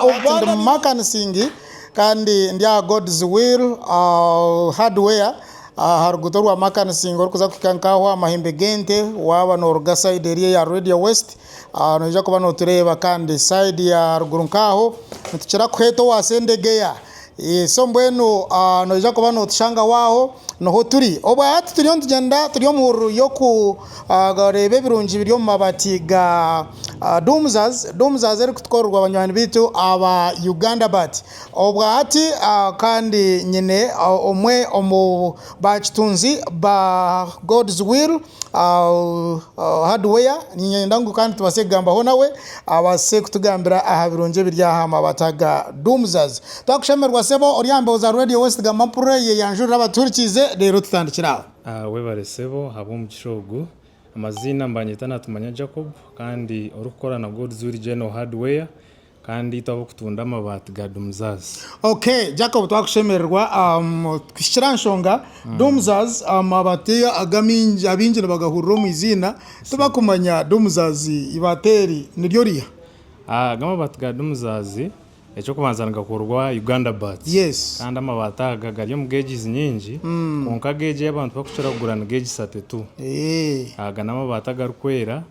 Ubanda makansingi kandi ndya God's will hardware harugutorwa makansingi okuza kukankaho amahembe gente waba no side area ya Radio West noja kuba no tureba kandi side ya rugurunkaho ntukira kweto wasendegeya so mbwenu noja kuba no tushanga waho noho turi oba ati turiyo tugenda turiyo mu yo ku garebe birungi biriyo mu mabati ga Dumzas eri kutkorwa abanywanyi bitu aba Uganda bat obwa ati kandi nyine omwe omu bachitunzi ba God's will hardware nyendangu kandi tubasegamba ho nawe abase kutugambira aha birungi birya ha mabataga Dumzas twakushemerwa sebo oryambe za Radio West ga mapure ye yanjura abaturikize rero tutandikiraho we baresebo habo mu kishogu amazina mbanyita natumanya Jacob kandi urukora na God's will General Hardware kandi tabo kutunda amabati ga Dumzas. Okay, Jacob twakushemerwa kwishiranshonga Dumzas amabati agaminje abinjira bagahuriro mu izina tubakumanya Dumzas ibateri niryo riya gamabati ga Dumzas echo kubanza ngakorwa Uganda bat. Yes. Kandi amabata gari mu gauges nyingi konka gauge y'abantu bakuchira kugurana gauge 32. Aga namabata garukwera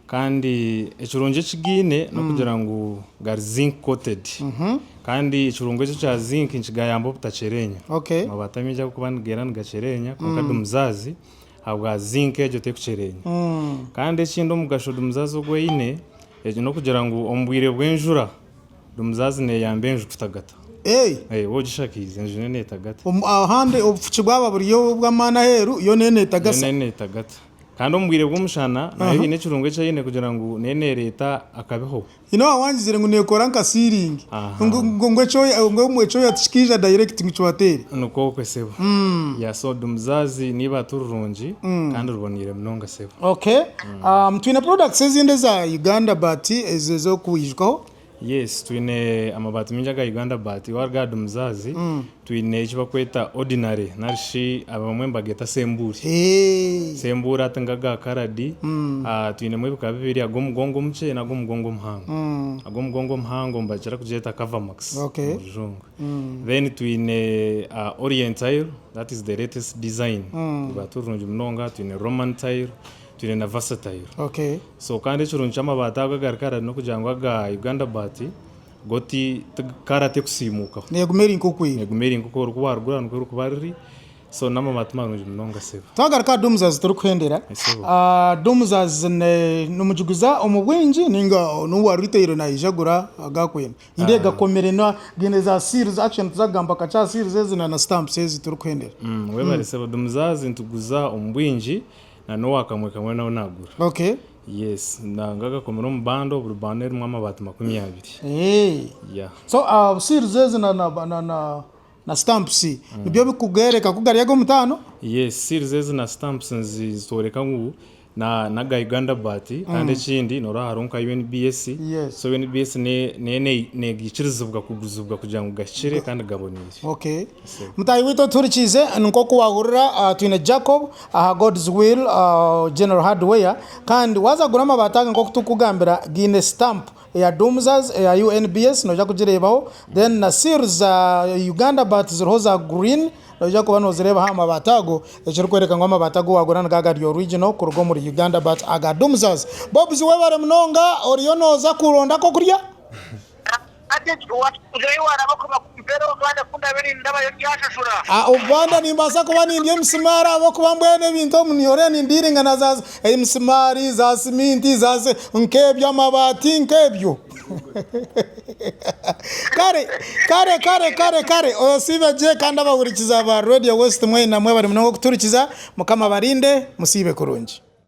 kandi echurunje chigine no kugira ngo gari zinc coated. Kandi echurunje cha zinc nchigayambo butacherenya. Okay. Mabata mija kubangera ngacherenya konka Dumzas habwa zinc ejo tekucherenya. Kandi echindo mugasho Dumzas ogweine ejo no kugira ngo ombwire bwenjura Dumzas ne yambenje kutagata. Wogishakize njune ne tagata. Ahande ofuchibaba buriyo bw'amana heru yo nene tagasa. Nene tagata. Kandi ombwire bw'umushana nayo ine chirungwe cyayine kugira ngo nene leta akabeho. Awanjizire ngo nekora nka sealing. Ngo mwecho yatishikija direct ngicwateri. Nuko kwesebo. Ya so Dumzas niba turungi kandi rubonire mnonga sebo. Okay. Twina products ezinde za Uganda bati ezezo kuyijwaho. Yes, twine amabati minjaga Uganda bati warga Dumzas twine ikiba kweta ordinary narishi abamwe mbageta semburi. Sembura atangaga karadi twine mwebuka bibiri agomgongo mche na gomgongo mhango. Agomgongo mhango mbachira kujeta cover max. Okay. Then twine orient tile, that is the latest design. Baturunji mnonga twine Roman tile twine na versatile. Okay. So kandi churuncha mabata gagarkara no kujangwa ga Uganda bati goti karate kusimuka. Negumeri nkokwe. Negumeri nkoko rukwarugura nuko rukubari. So nama matmanuje mnonga sebo. Twagarka Dumzas turukwendera. Dumzas no mujuguza omubwinji ninga no wariteiro na ijagura agakwena. Inde gakomere no geneza series action tuzagamba kacha series ezina na stamps ezi turukwendera. We bari sebo Dumzas ntuguza omubwinji na no wakamwe kamwe nawo nagura. Okay. Yes, ngaga komero mbando buri banner mu amabati 20. Yeah. So series ezina na stamps nibyo bikugereka kugari yago mutano. Yes, series ezina stamps nzitoreka ngu na ga Uganda bati kandi kindi nora harunka UNBS. So UNBS ne gichirizubwa kuguzubwa kugira ngo gashire kandi gabonire. Okay. Mutayi wito turikize nuko kuwahurira twine Jacob God's will General Hardware kandi waza gurama batanga ngo kutukugambira gine stamp ya Dumzas ya UNBS noja kujirebaho then na series Uganda bat ziroza green noja kuba nozireba ha mabatago ecyo kwereka ngo amabatago wagurana gaga rio original kurugo muri Uganda bat aga Dumzas Bob ziwebare mnonga oriyo noza kuronda ko kurya Uganda nimbasa kuba nindye msimara abo kuba mbwene bintu muniyore nindiringa na za msimari za siminti za nkebyo amabati nkebyo kare osibe je kandi abahurikiza ba Radio West mwe namwe bari mnongo kuturikiza mukama barinde musibe kurungi.